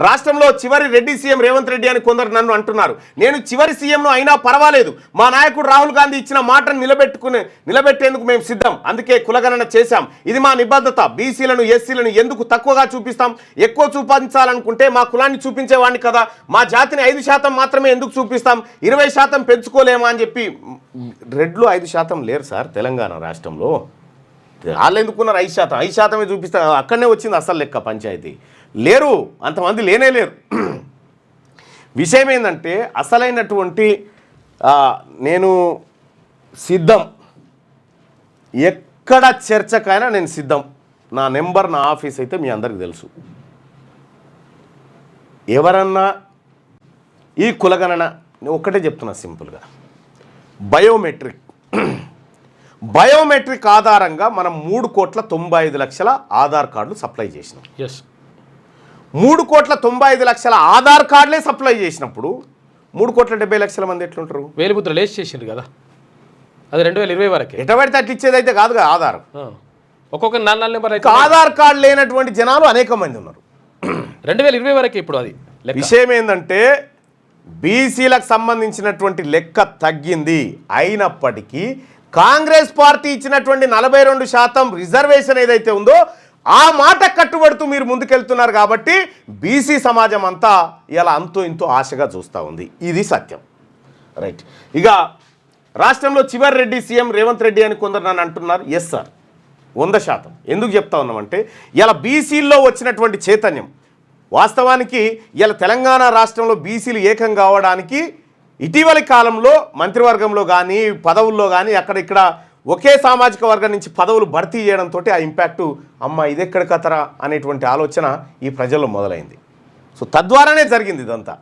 రాష్ట్రంలో చివరి రెడ్డి సీఎం రేవంత్ రెడ్డి అని కొందరు నన్ను అంటున్నారు. నేను చివరి సీఎంను అయినా పర్వాలేదు, మా నాయకుడు రాహుల్ గాంధీ ఇచ్చిన మాటను నిలబెట్టేందుకు మేము సిద్ధం, అందుకే కులగణన చేశాం, ఇది మా నిబద్ధత. బీసీలను ఎస్సీలను ఎందుకు తక్కువగా చూపిస్తాం? ఎక్కువ చూపించాలనుకుంటే మా కులాన్ని చూపించేవాడిని కదా. మా జాతిని 5% మాత్రమే ఎందుకు చూపిస్తాం? 20% పెంచుకోలేమా అని చెప్పి. రెడ్లు 5% లేరు సార్ తెలంగాణ రాష్ట్రంలో. వాళ్ళు ఎందుకున్నారు 5%? 5% చూపిస్తా. అక్కడనే వచ్చింది అసలు లెక్క. పంచాయతీ లేరు, అంతమంది లేనే లేరు. విషయం ఏంటంటే అసలైనటువంటి నేను సిద్ధం, ఎక్కడ చర్చకైనా నేను సిద్ధం. నా నెంబర్, నా ఆఫీస్ అయితే మీ అందరికి తెలుసు. ఎవరన్నా ఈ కులగణన ఒక్కటే చెప్తున్నా సింపుల్గా, బయోమెట్రిక్ ఆధారంగా మనం 3,95,00,000 ఆధార్ కార్డులు సప్లై చేసినాం. 3,95,00,000 ఆధార్ కార్డులే సప్లై చేసినప్పుడు 3,70,00,000 మంది ఎట్లుంటారు? వేలిముద్రలు వేసి చేసిండ్రు కదా, అది 2020 వరకే. ఎటబడితే అట్లా ఇచ్చేది అయితే కాదు కదా ఆధార్. ఒక్కొక్క 4 నెంబర్ ఆధార్ కార్డు లేనటువంటి జనాలు అనేక మంది ఉన్నారు. 2020 వరకే ఇప్పుడు అది. విషయం ఏంటంటే బీసీలకు సంబంధించినటువంటి లెక్క తగ్గింది. అయినప్పటికీ కాంగ్రెస్ పార్టీ ఇచ్చినటువంటి 42% రిజర్వేషన్ ఏదైతే ఉందో ఆ మాట కట్టుబడుతూ మీరు ముందుకెళ్తున్నారు కాబట్టి బీసీ సమాజం అంతా ఇలా అంతో ఇంతో ఆశగా చూస్తూ ఉంది. ఇది సత్యం. రైట్. ఇక రాష్ట్రంలో చివరి రెడ్డి సీఎం రేవంత్ రెడ్డి అని కొందరు నన్ను అంటున్నారు. Yes sir, 100%. ఎందుకు చెప్తా ఉన్నామంటే ఇలా బీసీల్లో వచ్చినటువంటి చైతన్యం, వాస్తవానికి ఇలా తెలంగాణ రాష్ట్రంలో బీసీలు ఏకం కావడానికి ఇటీవలి కాలంలో మంత్రివర్గంలో కానీ పదవుల్లో కానీ అక్కడిక్కడ ఒకే సామాజిక వర్గం నుంచి పదవులు భర్తీ చేయడంతో ఆ ఇంపాక్టు అమ్మ ఇదెక్కడ కథరా అనేటువంటి ఆలోచన ఈ ప్రజల్లో మొదలైంది. సో తద్వారానే జరిగింది ఇదంతా.